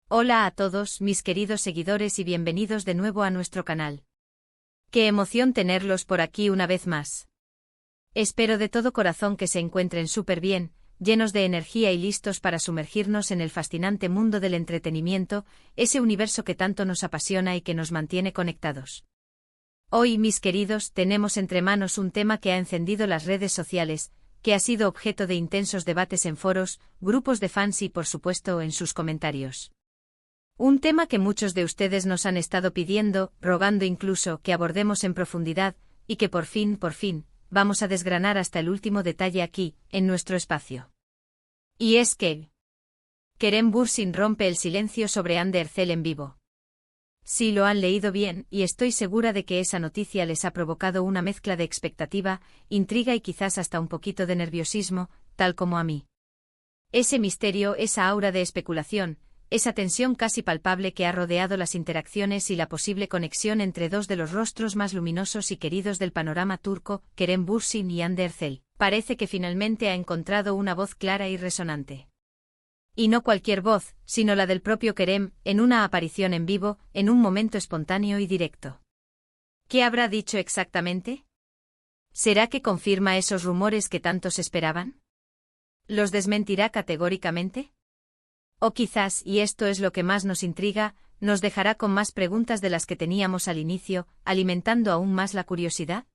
Hola a todos, mis queridos seguidores y bienvenidos de nuevo a nuestro canal. Qué emoción tenerlos por aquí una vez más. Espero de todo corazón que se encuentren súper bien, llenos de energía y listos para sumergirnos en el fascinante mundo del entretenimiento, ese universo que tanto nos apasiona y que nos mantiene conectados. Hoy, mis queridos, tenemos entre manos un tema que ha encendido las redes sociales, que ha sido objeto de intensos debates en foros, grupos de fans y, por supuesto, en sus comentarios. Un tema que muchos de ustedes nos han estado pidiendo, rogando incluso que abordemos en profundidad, y que por fin, vamos a desgranar hasta el último detalle aquí, en nuestro espacio. Y es que Kerem Bürsin rompe el silencio sobre Hande Erçel en vivo. Sí, lo han leído bien, y estoy segura de que esa noticia les ha provocado una mezcla de expectativa, intriga y quizás hasta un poquito de nerviosismo, tal como a mí. Ese misterio, esa aura de especulación, esa tensión casi palpable que ha rodeado las interacciones y la posible conexión entre dos de los rostros más luminosos y queridos del panorama turco, Kerem Bürsin y Hande Erçel, parece que finalmente ha encontrado una voz clara y resonante. Y no cualquier voz, sino la del propio Kerem, en una aparición en vivo, en un momento espontáneo y directo. ¿Qué habrá dicho exactamente? ¿Será que confirma esos rumores que tantos esperaban? ¿Los desmentirá categóricamente? O quizás, y esto es lo que más nos intriga, nos dejará con más preguntas de las que teníamos al inicio, alimentando aún más la curiosidad.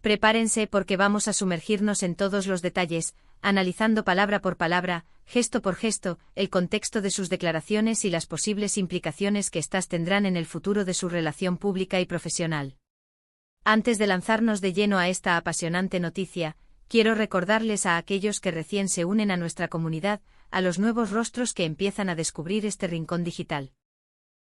Prepárense porque vamos a sumergirnos en todos los detalles, analizando palabra por palabra, gesto por gesto, el contexto de sus declaraciones y las posibles implicaciones que éstas tendrán en el futuro de su relación pública y profesional. Antes de lanzarnos de lleno a esta apasionante noticia, quiero recordarles a aquellos que recién se unen a nuestra comunidad, a los nuevos rostros que empiezan a descubrir este rincón digital.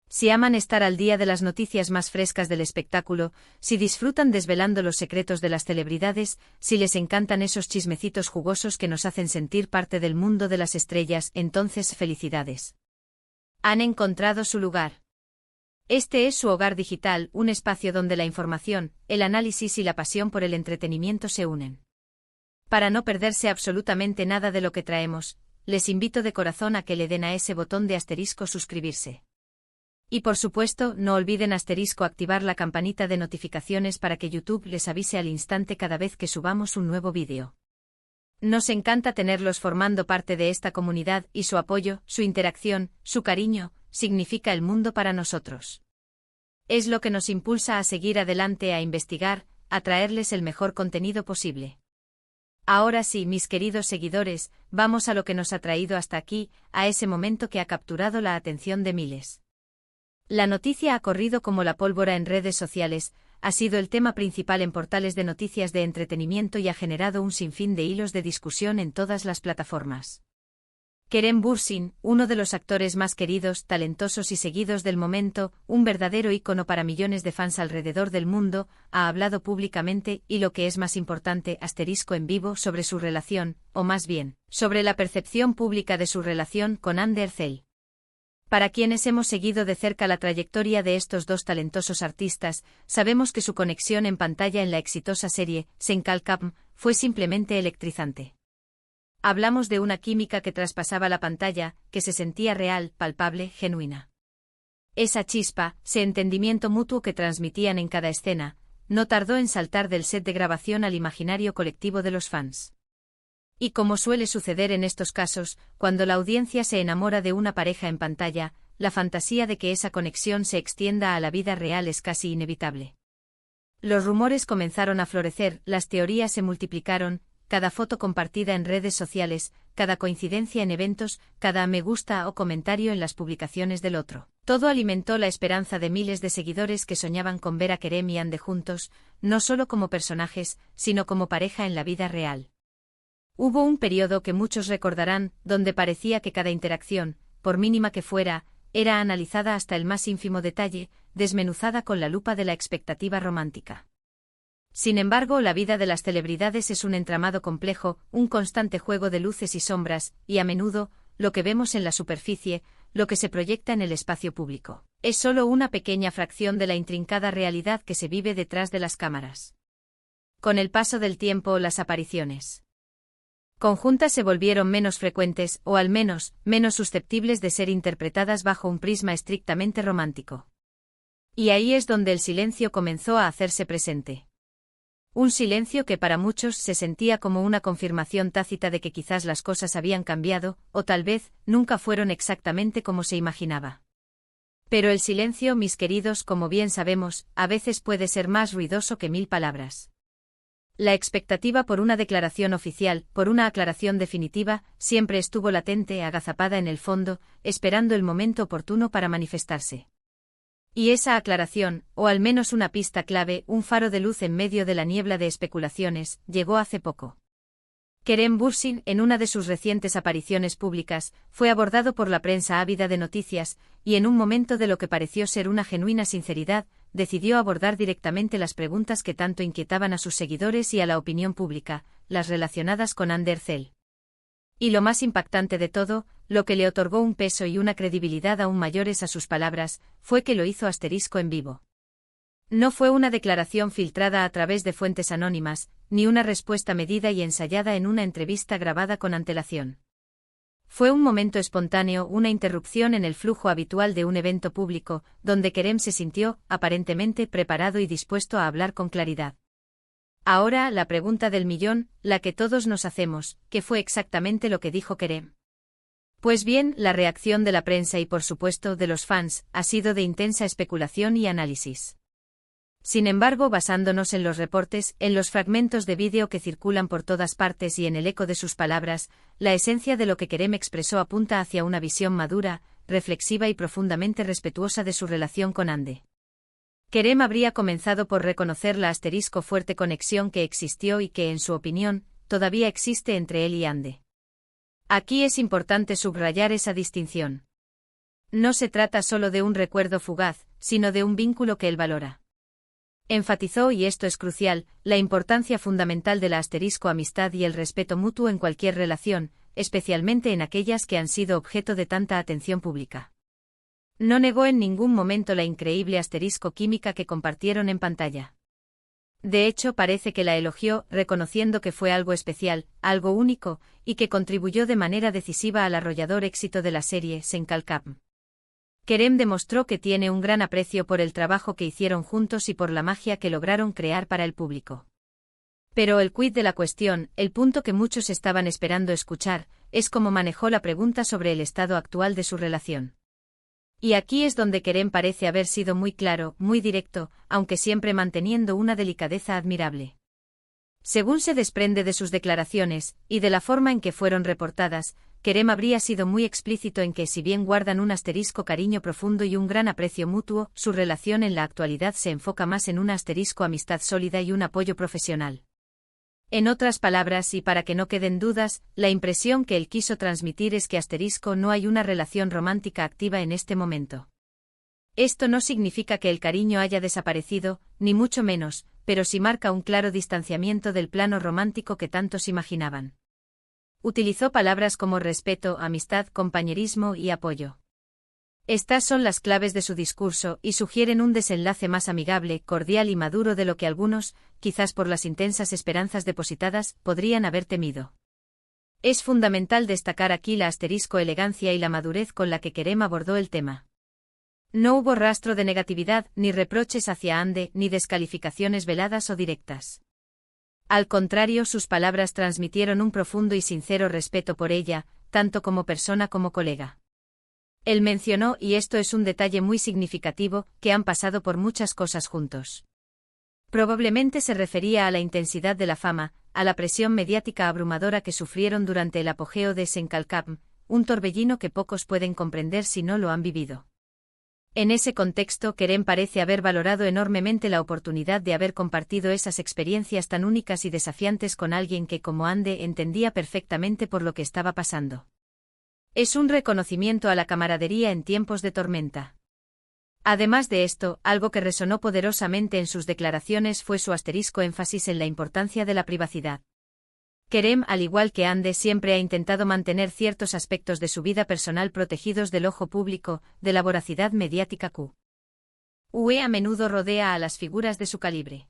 Si aman estar al día de las noticias más frescas del espectáculo, si disfrutan desvelando los secretos de las celebridades, si les encantan esos chismecitos jugosos que nos hacen sentir parte del mundo de las estrellas, entonces felicidades. Han encontrado su lugar. Este es su hogar digital, un espacio donde la información, el análisis y la pasión por el entretenimiento se unen. Para no perderse absolutamente nada de lo que traemos, les invito de corazón a que le den a ese botón de asterisco suscribirse. Y por supuesto, no olviden activar la campanita de notificaciones para que YouTube les avise al instante cada vez que subamos un nuevo vídeo. Nos encanta tenerlos formando parte de esta comunidad y su apoyo, su interacción, su cariño, significa el mundo para nosotros. Es lo que nos impulsa a seguir adelante, a investigar, a traerles el mejor contenido posible. Ahora sí, mis queridos seguidores, vamos a lo que nos ha traído hasta aquí, a ese momento que ha capturado la atención de miles. La noticia ha corrido como la pólvora en redes sociales, ha sido el tema principal en portales de noticias de entretenimiento y ha generado un sinfín de hilos de discusión en todas las plataformas. Kerem Bürsin, uno de los actores más queridos, talentosos y seguidos del momento, un verdadero ícono para millones de fans alrededor del mundo, ha hablado públicamente y lo que es más importante, en vivo sobre su relación, o más bien, sobre la percepción pública de su relación con Hande Erçel. Para quienes hemos seguido de cerca la trayectoria de estos dos talentosos artistas, sabemos que su conexión en pantalla en la exitosa serie Sen Kalkam fue simplemente electrizante. Hablamos de una química que traspasaba la pantalla, que se sentía real, palpable, genuina. Esa chispa, ese entendimiento mutuo que transmitían en cada escena, no tardó en saltar del set de grabación al imaginario colectivo de los fans. Y como suele suceder en estos casos, cuando la audiencia se enamora de una pareja en pantalla, la fantasía de que esa conexión se extienda a la vida real es casi inevitable. Los rumores comenzaron a florecer, las teorías se multiplicaron, cada foto compartida en redes sociales, cada coincidencia en eventos, cada me gusta o comentario en las publicaciones del otro. Todo alimentó la esperanza de miles de seguidores que soñaban con ver a Kerem y Hande juntos, no solo como personajes, sino como pareja en la vida real. Hubo un periodo que muchos recordarán, donde parecía que cada interacción, por mínima que fuera, era analizada hasta el más ínfimo detalle, desmenuzada con la lupa de la expectativa romántica. Sin embargo, la vida de las celebridades es un entramado complejo, un constante juego de luces y sombras, y a menudo, lo que vemos en la superficie, lo que se proyecta en el espacio público, es solo una pequeña fracción de la intrincada realidad que se vive detrás de las cámaras. Con el paso del tiempo, las apariciones conjuntas se volvieron menos frecuentes, o al menos, menos susceptibles de ser interpretadas bajo un prisma estrictamente romántico. Y ahí es donde el silencio comenzó a hacerse presente. Un silencio que para muchos se sentía como una confirmación tácita de que quizás las cosas habían cambiado, o tal vez, nunca fueron exactamente como se imaginaba. Pero el silencio, mis queridos, como bien sabemos, a veces puede ser más ruidoso que 1000 palabras. La expectativa por una declaración oficial, por una aclaración definitiva, siempre estuvo latente, agazapada en el fondo, esperando el momento oportuno para manifestarse. Y esa aclaración, o al menos una pista clave, un faro de luz en medio de la niebla de especulaciones, llegó hace poco. Kerem Bürsin, en una de sus recientes apariciones públicas, fue abordado por la prensa ávida de noticias, y en un momento de lo que pareció ser una genuina sinceridad, decidió abordar directamente las preguntas que tanto inquietaban a sus seguidores y a la opinión pública, las relacionadas con Hande Erçel. Y lo más impactante de todo, lo que le otorgó un peso y una credibilidad aún mayores a sus palabras, fue que lo hizo en vivo. No fue una declaración filtrada a través de fuentes anónimas, ni una respuesta medida y ensayada en una entrevista grabada con antelación. Fue un momento espontáneo, una interrupción en el flujo habitual de un evento público, donde Kerem se sintió, aparentemente, preparado y dispuesto a hablar con claridad. Ahora, la pregunta del millón, la que todos nos hacemos, ¿qué fue exactamente lo que dijo Kerem? Pues bien, la reacción de la prensa y por supuesto de los fans, ha sido de intensa especulación y análisis. Sin embargo, basándonos en los reportes, en los fragmentos de vídeo que circulan por todas partes y en el eco de sus palabras, la esencia de lo que Kerem expresó apunta hacia una visión madura, reflexiva y profundamente respetuosa de su relación con Hande. Kerem habría comenzado por reconocer la fuerte conexión que existió y que, en su opinión, todavía existe entre él y Hande. Aquí es importante subrayar esa distinción. No se trata solo de un recuerdo fugaz, sino de un vínculo que él valora. Enfatizó, y esto es crucial, la importancia fundamental de la amistad y el respeto mutuo en cualquier relación, especialmente en aquellas que han sido objeto de tanta atención pública. No negó en ningún momento la increíble química que compartieron en pantalla. De hecho, parece que la elogió, reconociendo que fue algo especial, algo único, y que contribuyó de manera decisiva al arrollador éxito de la serie Senkalkam. Kerem demostró que tiene un gran aprecio por el trabajo que hicieron juntos y por la magia que lograron crear para el público. Pero el quid de la cuestión, el punto que muchos estaban esperando escuchar, es cómo manejó la pregunta sobre el estado actual de su relación. Y aquí es donde Kerem parece haber sido muy claro, muy directo, aunque siempre manteniendo una delicadeza admirable. Según se desprende de sus declaraciones, y de la forma en que fueron reportadas, Kerem habría sido muy explícito en que si bien guardan un cariño profundo y un gran aprecio mutuo, su relación en la actualidad se enfoca más en una amistad sólida y un apoyo profesional. En otras palabras, y para que no queden dudas, la impresión que él quiso transmitir es que no hay una relación romántica activa en este momento. Esto no significa que el cariño haya desaparecido, ni mucho menos, pero sí marca un claro distanciamiento del plano romántico que tantos imaginaban. Utilizó palabras como respeto, amistad, compañerismo y apoyo. Estas son las claves de su discurso y sugieren un desenlace más amigable, cordial y maduro de lo que algunos, quizás por las intensas esperanzas depositadas, podrían haber temido. Es fundamental destacar aquí la elegancia y la madurez con la que Kerem abordó el tema. No hubo rastro de negatividad, ni reproches hacia Hande, ni descalificaciones veladas o directas. Al contrario, sus palabras transmitieron un profundo y sincero respeto por ella, tanto como persona como colega. Él mencionó, y esto es un detalle muy significativo, que han pasado por muchas cosas juntos. Probablemente se refería a la intensidad de la fama, a la presión mediática abrumadora que sufrieron durante el apogeo de Senkalkam, un torbellino que pocos pueden comprender si no lo han vivido. En ese contexto, Kerem parece haber valorado enormemente la oportunidad de haber compartido esas experiencias tan únicas y desafiantes con alguien que, como Hande, entendía perfectamente por lo que estaba pasando. Es un reconocimiento a la camaradería en tiempos de tormenta. Además de esto, algo que resonó poderosamente en sus declaraciones fue su énfasis en la importancia de la privacidad. Kerem, al igual que Hande, siempre ha intentado mantener ciertos aspectos de su vida personal protegidos del ojo público, de la voracidad mediática que a menudo rodea a las figuras de su calibre.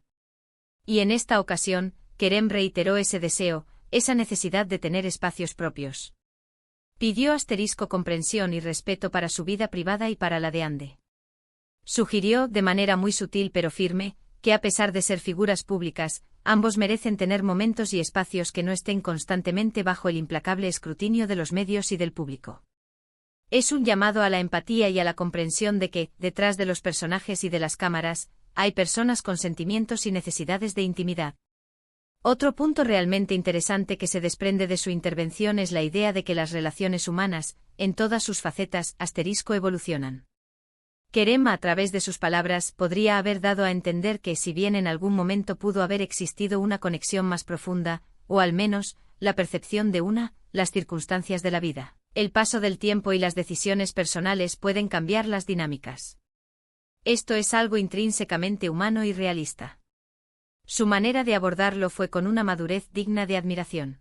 Y en esta ocasión, Kerem reiteró ese deseo, esa necesidad de tener espacios propios. Pidió comprensión y respeto para su vida privada y para la de Ande. Sugirió, de manera muy sutil pero firme, que a pesar de ser figuras públicas, ambos merecen tener momentos y espacios que no estén constantemente bajo el implacable escrutinio de los medios y del público. Es un llamado a la empatía y a la comprensión de que, detrás de los personajes y de las cámaras, hay personas con sentimientos y necesidades de intimidad. Otro punto realmente interesante que se desprende de su intervención es la idea de que las relaciones humanas, en todas sus facetas, evolucionan. Kerem, a través de sus palabras, podría haber dado a entender que, si bien en algún momento pudo haber existido una conexión más profunda, o al menos, la percepción de una, las circunstancias de la vida, el paso del tiempo y las decisiones personales pueden cambiar las dinámicas. Esto es algo intrínsecamente humano y realista. Su manera de abordarlo fue con una madurez digna de admiración.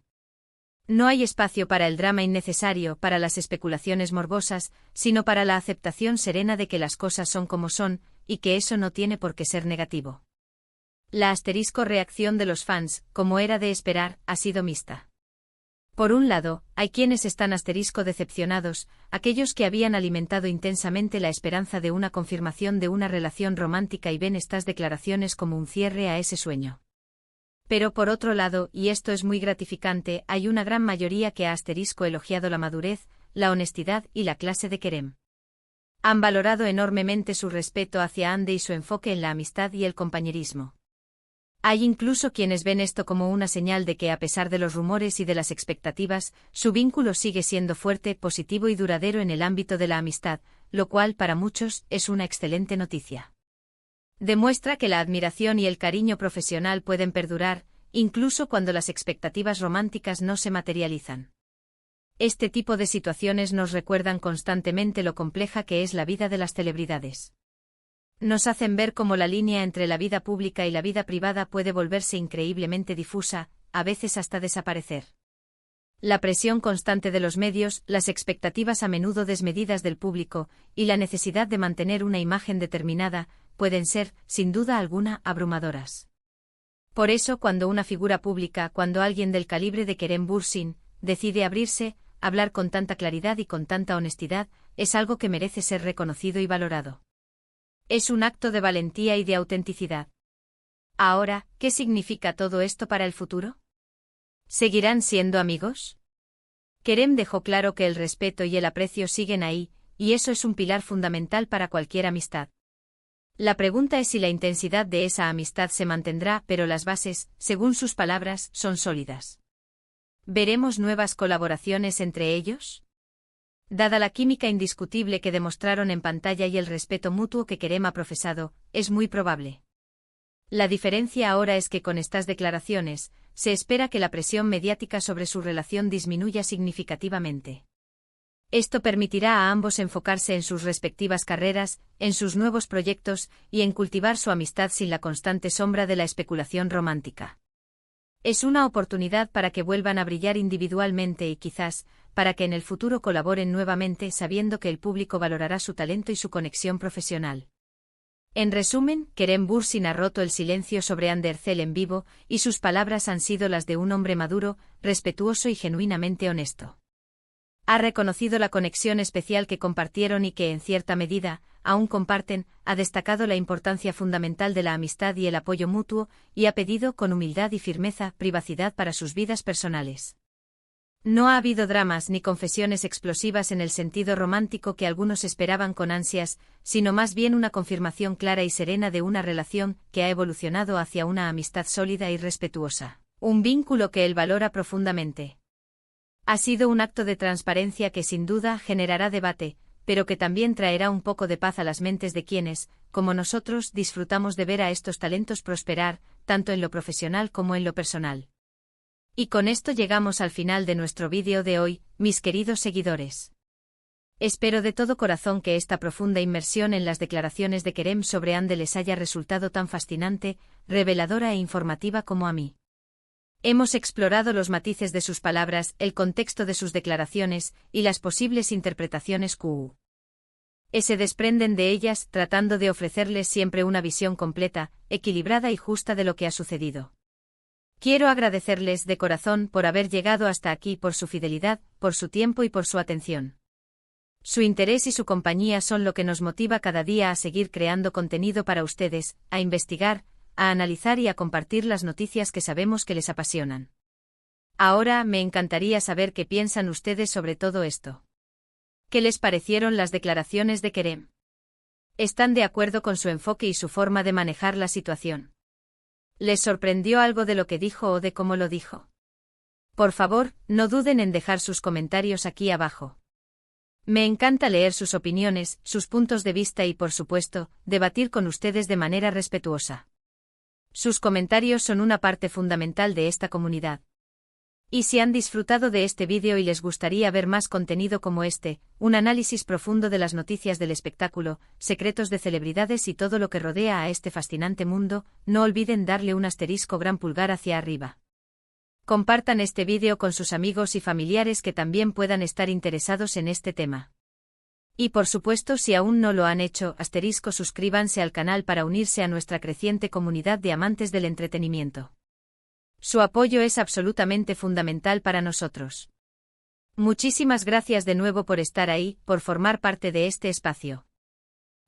No hay espacio para el drama innecesario, para las especulaciones morbosas, sino para la aceptación serena de que las cosas son como son, y que eso no tiene por qué ser negativo. La reacción de los fans, como era de esperar, ha sido mixta. Por un lado, hay quienes están decepcionados, aquellos que habían alimentado intensamente la esperanza de una confirmación de una relación romántica y ven estas declaraciones como un cierre a ese sueño. Pero por otro lado, y esto es muy gratificante, hay una gran mayoría que ha elogiado la madurez, la honestidad y la clase de Kerem. Han valorado enormemente su respeto hacia Ande y su enfoque en la amistad y el compañerismo. Hay incluso quienes ven esto como una señal de que, a pesar de los rumores y de las expectativas, su vínculo sigue siendo fuerte, positivo y duradero en el ámbito de la amistad, lo cual para muchos es una excelente noticia. Demuestra que la admiración y el cariño profesional pueden perdurar, incluso cuando las expectativas románticas no se materializan. Este tipo de situaciones nos recuerdan constantemente lo compleja que es la vida de las celebridades. Nos hacen ver cómo la línea entre la vida pública y la vida privada puede volverse increíblemente difusa, a veces hasta desaparecer. La presión constante de los medios, las expectativas a menudo desmedidas del público, y la necesidad de mantener una imagen determinada, pueden ser, sin duda alguna, abrumadoras. Por eso, cuando una figura pública, cuando alguien del calibre de Kerem Bürsin, decide abrirse, hablar con tanta claridad y con tanta honestidad, es algo que merece ser reconocido y valorado. Es un acto de valentía y de autenticidad. Ahora, ¿qué significa todo esto para el futuro? ¿Seguirán siendo amigos? Kerem dejó claro que el respeto y el aprecio siguen ahí, y eso es un pilar fundamental para cualquier amistad. La pregunta es si la intensidad de esa amistad se mantendrá, pero las bases, según sus palabras, son sólidas. ¿Veremos nuevas colaboraciones entre ellos? Dada la química indiscutible que demostraron en pantalla y el respeto mutuo que Kerem ha profesado, es muy probable. La diferencia ahora es que con estas declaraciones, se espera que la presión mediática sobre su relación disminuya significativamente. Esto permitirá a ambos enfocarse en sus respectivas carreras, en sus nuevos proyectos, y en cultivar su amistad sin la constante sombra de la especulación romántica. Es una oportunidad para que vuelvan a brillar individualmente y quizás, para que en el futuro colaboren nuevamente sabiendo que el público valorará su talento y su conexión profesional. En resumen, Kerem Bürsin ha roto el silencio sobre Hande Erçel en vivo, y sus palabras han sido las de un hombre maduro, respetuoso y genuinamente honesto. Ha reconocido la conexión especial que compartieron y que, en cierta medida, aún comparten, ha destacado la importancia fundamental de la amistad y el apoyo mutuo, y ha pedido con humildad y firmeza privacidad para sus vidas personales. No ha habido dramas ni confesiones explosivas en el sentido romántico que algunos esperaban con ansias, sino más bien una confirmación clara y serena de una relación que ha evolucionado hacia una amistad sólida y respetuosa, un vínculo que él valora profundamente. Ha sido un acto de transparencia que sin duda generará debate, pero que también traerá un poco de paz a las mentes de quienes, como nosotros, disfrutamos de ver a estos talentos prosperar, tanto en lo profesional como en lo personal. Y con esto llegamos al final de nuestro vídeo de hoy, mis queridos seguidores. Espero de todo corazón que esta profunda inmersión en las declaraciones de Kerem sobre Hande les haya resultado tan fascinante, reveladora e informativa como a mí. Hemos explorado los matices de sus palabras, el contexto de sus declaraciones y las posibles interpretaciones que se desprenden de ellas, tratando de ofrecerles siempre una visión completa, equilibrada y justa de lo que ha sucedido. Quiero agradecerles de corazón por haber llegado hasta aquí, por su fidelidad, por su tiempo y por su atención. Su interés y su compañía son lo que nos motiva cada día a seguir creando contenido para ustedes, a investigar, a analizar y a compartir las noticias que sabemos que les apasionan. Ahora me encantaría saber qué piensan ustedes sobre todo esto. ¿Qué les parecieron las declaraciones de Kerem? ¿Están de acuerdo con su enfoque y su forma de manejar la situación? ¿Les sorprendió algo de lo que dijo o de cómo lo dijo? Por favor, no duden en dejar sus comentarios aquí abajo. Me encanta leer sus opiniones, sus puntos de vista y, por supuesto, debatir con ustedes de manera respetuosa. Sus comentarios son una parte fundamental de esta comunidad. Y si han disfrutado de este vídeo y les gustaría ver más contenido como este, un análisis profundo de las noticias del espectáculo, secretos de celebridades y todo lo que rodea a este fascinante mundo, no olviden darle un asterisco gran pulgar hacia arriba. Compartan este vídeo con sus amigos y familiares que también puedan estar interesados en este tema. Y por supuesto, si aún no lo han hecho, asterisco suscríbanse al canal para unirse a nuestra creciente comunidad de amantes del entretenimiento. Su apoyo es absolutamente fundamental para nosotros. Muchísimas gracias de nuevo por estar ahí, por formar parte de este espacio.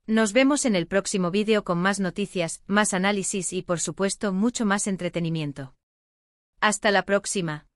Nos vemos en el próximo vídeo con más noticias, más análisis y por supuesto mucho más entretenimiento. Hasta la próxima.